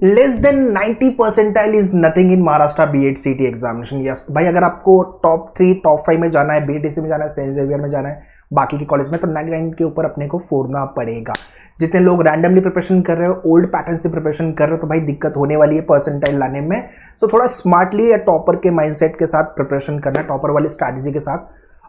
Less than 90 percentile is nothing in Maharashtra B.Ed CET examination. Yes भाई, अगर आपको top 3 top 5 में जाना है, BTC में जाना है, सेंट जेवियर में जाना है, बाकी के कॉलेज में, तो 99 के ऊपर अपने को फोड़ना पड़ेगा। जितने लोग रैंडमली प्रिपरेशन कर रहे हो, ओल्ड पैटर्न से प्रिपरेशन कर रहे हो, तो भाई दिक्कत होने वाली है परसेंटाइल लाने में। सो थोड़ा स्मार्टली या टॉपर के माइंडसेट के साथ प्रिपरेशन करना है, टॉपर वाली स्ट्रैटेजी के साथ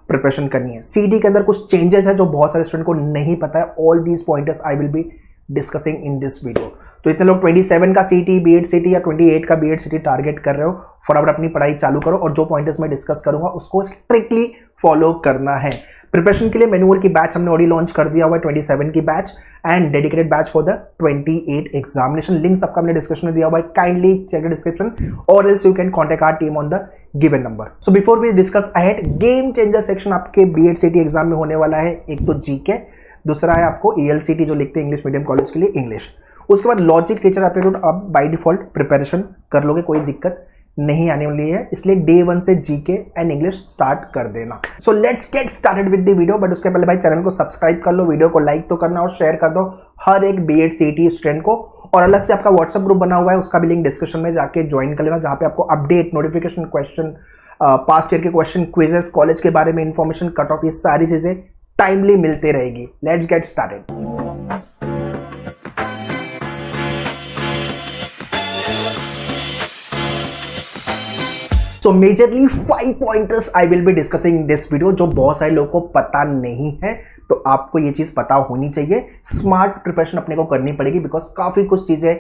प्रिपरेशन करनी है। CET के अंदर कुछ चेंजेस है जो बहुत सारे स्टूडेंट को नहीं पता है। All these pointers I will be discussing in this video. तो इतने लोग 27 का CET B.Ed CET या 28 का B.Ed CET टारगेट कर रहे हो, फटाफट अपनी पढ़ाई चालू करो और जो पॉइंटर्स मैं डिस्कस करूंगा उसको स्ट्रिक्टली फॉलो करना है। प्रिपरेशन के लिए मैनुअल की बैच हमने ऑलरेडी लॉन्च कर दिया हुआ है, 27 की batch and dedicated batch for the 28 examination. Link सबका हमने डिस्क्रिप्शन में दिया हुआ है, काइंडली चेक द डिस्क्रिप्शन और else you can contact our team on the given number. So before we discuss ahead, game changer section आपके B.Ed CET exam में होने वाला है। एक तो GK, दूसरा है आपको ELCT जो लिखते हैं इंग्लिश मीडियम कॉलेज के लिए, इंग्लिश। उसके बाद लॉजिक, टीचर एप्टीट्यूड आप बाय डिफॉल्ट प्रिपरेशन कर लोगे, कोई दिक्कत नहीं आने वाली है, इसलिए डे 1 से GK एंड इंग्लिश स्टार्ट कर देना। So let's get started with the video. But उसके पहले भाई चैनल को सब्सक्राइब कर लो, वीडियो को लाइक तो करना और शेयर कर दो हर एक B.Ed CET स्टूडेंट को। और अलग से आपका व्हाट्सएप ग्रुप बना हुआ है, उसका भी लिंक डिस्क्रिप्शन में जाके ज्वाइन कर लेना, जहां पे आपको update, notification, question, past year के क्वेश्चन, क्विजेस, कॉलेज के बारे में इंफॉर्मेशन, कट ऑफ, ये सारी चीजें टाइमली मिलते रहेगी। Let's get started. So majorly 5 pointers I will be discussing in this video, जो बहुत सारे लोगों को पता नहीं है, तो आपको ये चीज पता होनी चाहिए। स्मार्ट प्रिपरेशन अपने को करनी पड़ेगी बिकॉज काफी कुछ चीजें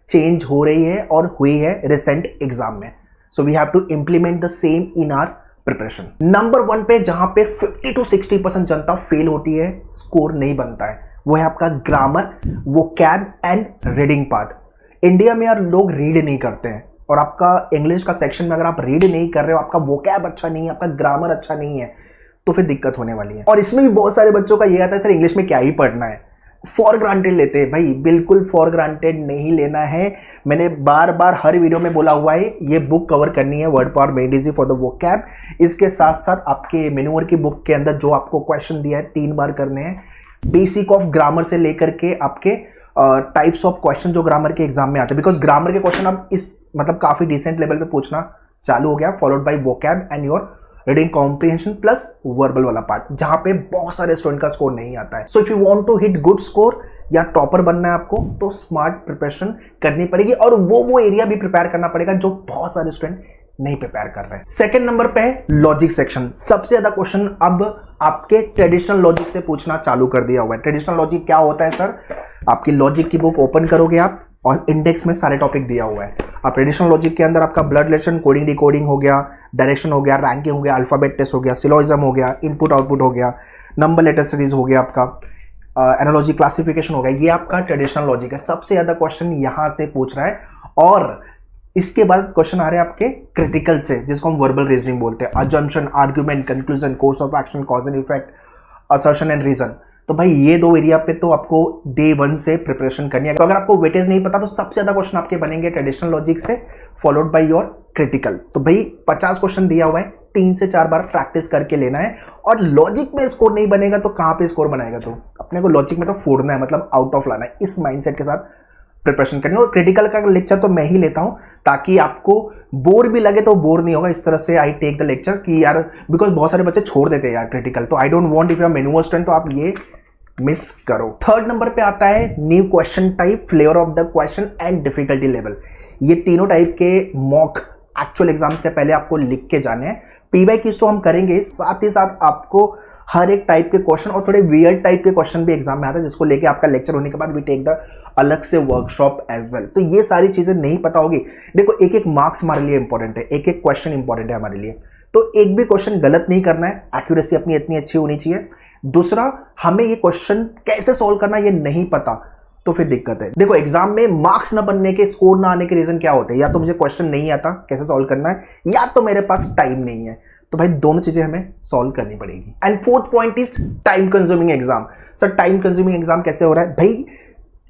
चेंज हो रही है और हुई है रिसेंट एग्जाम में। So we have to implement the same in our preparation. Number 1 पे जहां पे 50 to 60% जनता फेल होती है, स्कोर नहीं बनता है, वो है आपका grammar, vocab and reading part. India में यार लोग रीड नहीं करते हैं, और आपका इंग्लिश का सेक्शन में अगर आप रीड नहीं कर रहे हो, आपका वोकैब अच्छा नहीं है, आपका ग्रामर अच्छा नहीं है, तो फिर दिक्कत होने वाली है। और इसमें भी बहुत सारे बच्चों का ये आता है सर इंग्लिश में क्या ही पढ़ना है, फॉर ग्रांटेड लेते हैं। भाई बिल्कुल फॉर ग्रांटेड नहीं लेना है। मैंने बार बार हर वीडियो में बोला हुआ है, ये बुक कवर करनी है, word power made easy for the vocab. इसके साथ साथ आपके मेन्यूअर की बुक के अंदर जो आपको क्वेश्चन दिया है 3 बार करने हैं, बेसिक ऑफ ग्रामर से लेकर के आपके टाइप्स ऑफ क्वेश्चन जो ग्रामर के एग्जाम में आते हैं। बिकॉज ग्रामर के क्वेश्चन अब इस मतलब काफी डिसेंट लेवल पे पूछना चालू हो गया, followed by vocab and your reading comprehension plus verbal वाला पार्ट, जहां पे बहुत सारे स्टूडेंट का स्कोर नहीं आता है। So if you want to hit good score या टॉपर बनना है आपको, तो स्मार्ट प्रिपरेशन करनी पड़ेगी, और वो एरिया भी प्रिपेयर करना पड़ेगा जो बहुत सारे स्टूडेंट नहीं प्रिपेयर कर रहे हैं। सेकंड नंबर पे है लॉजिक सेक्शन। सबसे ज्यादा क्वेश्चन अब आपके ट्रेडिशनल लॉजिक से पूछना चालू कर दिया हुआ है। ट्रेडिशनल लॉजिक क्या होता है सर? आपकी लॉजिक की बुक ओपन करोगे आप, और इंडेक्स में सारे टॉपिक दिया हुआ है। आप ट्रेडिशनल लॉजिक के अंदर आपका ब्लड रिलेशन, कोडिंग डिकोडिंग हो गया, डायरेक्शन हो गया, रैंकिंग हो गया, अल्फाबेट टेस्ट हो गया, सिलोइज्म हो गया, इनपुट आउटपुट हो गया, नंबर लेटर सीरीज हो गया, आपका एनालॉजी क्लासिफिकेशन हो गया। ये आपका ट्रेडिशनल लॉजिक है। सबसे ज्यादा क्वेश्चन यहां से पूछ रहा है, और इसके बाद क्वेश्चन आ रहे हैं आपके क्रिटिकल से, जिसको हम वर्बल रीजनिंग बोलते हैं। Assumption, argument, conclusion, course of action, cause and effect, assertion and reason. तो भाई ये 2 एरिया पे तो आपको डे 1 से प्रिपरेशन करनी है। तो अगर आपको वेटेज नहीं पता, तो सबसे ज्यादा क्वेश्चन आपके बनेंगे ट्रेडिशनल लॉजिक से, फॉलोड बाय योर क्रिटिकल। तो भाई 50 क्वेश्चन दिया हुआ है, 3 से 4 बार प्रैक्टिस करके लेना है। और लॉजिक में स्कोर नहीं बनेगा तो कहां पे स्कोर बनाएगा? तो अपने को लॉजिक में तो फोड़ना है, मतलब आउट ऑफ लाना है। इस माइंडसेट के साथ प्रिपरेशन करनी है। और क्रिटिकल का लेक्चर तो मैं ही लेता हूं, ताकि आपको बोर भी लगे तो बोर नहीं होगा। इस तरह से आई टेक द लेक्चर कि यार, बिकॉज बहुत सारे बच्चे छोड़ देते हैं यार क्रिटिकल, तो I don't want if you are manual student तो आप ये मिस करो। थर्ड नंबर पे आता है new question type, flavour of the question and difficulty level. ये तीनों टाइप के मॉक एक्चुअल एग्जाम्स के पहले आपको लिख के जाने हैं। पीवाई कीज तो हम करेंगे, साथ ही साथ आपको हर एक टाइप के क्वेश्चन और थोड़े वियर्ड टाइप के क्वेश्चन भी एग्जाम में आते हैं, जिसको लेके आपका लेक्चर होने के बाद वी टेक द अलग से वर्कशॉप एज वेल। तो ये सारी चीजें नहीं पता होगी। देखो, एक एक मार्क्स हमारे लिए इंपॉर्टेंट है, एक एक क्वेश्चन इंपॉर्टेंट है हमारे लिए, तो एक भी क्वेश्चन गलत नहीं करना है। एक्यूरेसी अपनी इतनी अच्छी होनी चाहिए। दूसरा, हमें ये क्वेश्चन कैसे सॉल्व करना ये नहीं पता, तो फिर दिक्कत है। देखो, एग्जाम में मार्क्स ना बनने के, स्कोर ना आने के रीजन क्या होते हैं? या तो मुझे क्वेश्चन नहीं आता कैसे सॉल्व करना है, या तो मेरे पास टाइम नहीं है। तो भाई दोनों चीजें हमें सॉल्व करनी पड़ेगी। And fourth point is time consuming exam. Sir time consuming exam कैसे हो रहा है? भाई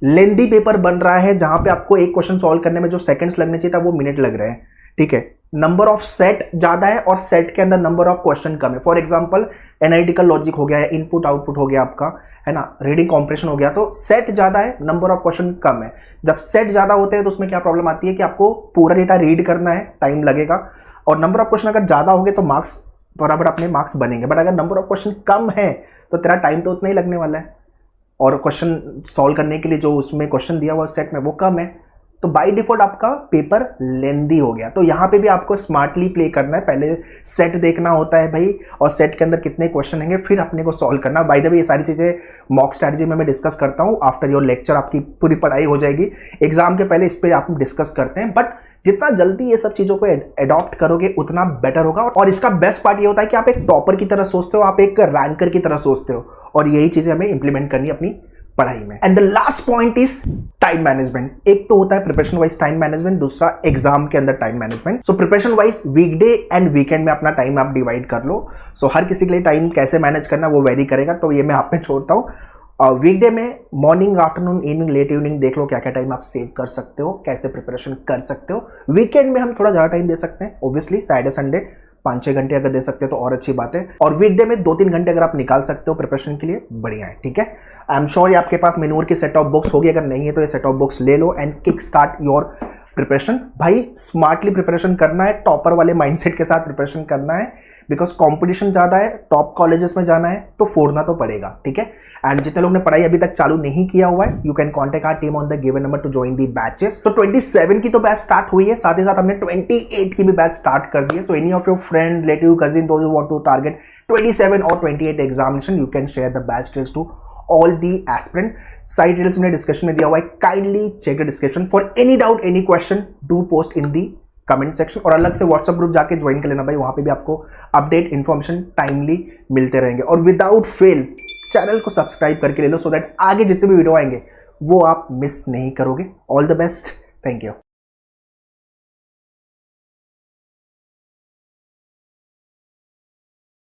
लेंदी पेपर बन रहा है, जहां पे आपको एक क्वेश्चन सॉल्व करने में जो सेकंड्स लगने चाहिए था वो मिनट लग रहे हैं। ठीक है, नंबर ऑफ सेट ज्यादा है और सेट के अंदर नंबर ऑफ क्वेश्चन कम है। फॉर एग्जांपल एनालिटिकल लॉजिक हो गया है, इनपुट आउटपुट हो गया आपका, है ना, रीडिंग कॉम्प्रेशन हो गया, तो सेट ज्यादा है, नंबर ऑफ क्वेश्चन कम है। जब सेट ज्यादा होते हैं तो उसमें क्या प्रॉब्लम आती है कि आपको पूरा डेटा रीड करना है, टाइम लगेगा, और नंबर ऑफ क्वेश्चन अगर ज्यादा हो गए तो मार्क्स बराबर अपने मार्क्स बनेंगे। बट अगर नंबर ऑफ क्वेश्चन कम है तो तेरा टाइम तो उतना ही लगने वाला है, और क्वेश्चन सॉल्व करने के लिए जो उसमें क्वेश्चन दिया हुआ सेट में वो कम है, तो बाय डिफॉल्ट आपका पेपर लेंदी हो गया। तो यहाँ पे भी आपको स्मार्टली प्ले करना है, पहले सेट देखना होता है भाई, और सेट के अंदर कितने क्वेश्चन होंगे फिर अपने को सॉल्व करना। बाय द वे ये सारी चीज़ें मॉक स्ट्रैटेजी में मैं डिस्कस करता हूँ, आफ्टर योर लेक्चर आपकी पूरी पढ़ाई हो जाएगी, एग्जाम के पहले इस पर आप डिस्कस करते हैं। बट जितना जल्दी ये सब चीज़ों को एडॉप्ट करोगे उतना बेटर होगा। और इसका बेस्ट पार्ट ये होता है कि आप एक टॉपर की तरह सोचते हो, आप एक रैंकर की तरह सोचते हो, और यही चीज़ें हमें इंप्लीमेंट करनी है अपनी पढ़ाई में। And the last point is time management. एक तो होता है प्रिपरेशन वाइज टाइम मैनेजमेंट, दूसरा एग्जाम के अंदर time management. So preparation wise weekday and weekend में अपना टाइम आप डिवाइड कर लो। सो हर किसी के लिए टाइम कैसे मैनेज करना वो वेरी करेगा, तो ये मैं आप में छोड़ता हूँ। वीकडे में morning, afternoon, evening, late evening देख लो क्या क्या टाइम आप सेव कर सकते हो, कैसे प्रिपरेशन कर सकते हो। वीकेंड में हम थोड़ा ज़्यादा टाइम दे सकते हैं, ऑब्वियसली सैटरडे संडे 5-6 घंटे अगर दे सकते हो तो और अच्छी बात है, और वीकडे में 2-3 घंटे अगर आप निकाल सकते हो प्रिपरेशन के लिए, बढ़िया है, ठीक है। आई एम श्योर आपके पास मेनूर की सेट ऑफ बुक्स होगी, अगर नहीं है तो ये सेट ऑफ बुक्स ले लो and kick start your preparation. भाई स्मार्टली प्रिपरेशन करना है, टॉपर वाले माइंडसेट के साथ प्रिपरेशन करना है, बिकॉज कंपटीशन ज़्यादा है, टॉप कॉलेजेस में जाना है तो फोड़ना तो पड़ेगा, ठीक है। एंड जितने लोग ने पढ़ाई अभी तक चालू नहीं किया हुआ है, you can contact our team on the given number to join the batches. तो 27 की तो बैच स्टार्ट हुई है, साथ ही साथ हमने 28 की भी बैच स्टार्ट कर दी है। So any of your friend, relative, cousin, those who want to target 27 और 28 examination, you can share the batch details to all the aspirant. Site details मैंने डिस्क्रिप्शन में दिया हुआ है, kindly check the description. For any doubt, any question, do post in the comment section, और अलग से WhatsApp group जाके join कर लेना भाई, वहां पे भी आपको अपडेट इन्फॉर्मेशन टाइमली मिलते रहेंगे। और विदाउट फेल चैनल को सब्सक्राइब करके ले लो, सो दैट आगे जितने भी वीडियो आएंगे वो आप मिस नहीं करोगे। All the best, thank you.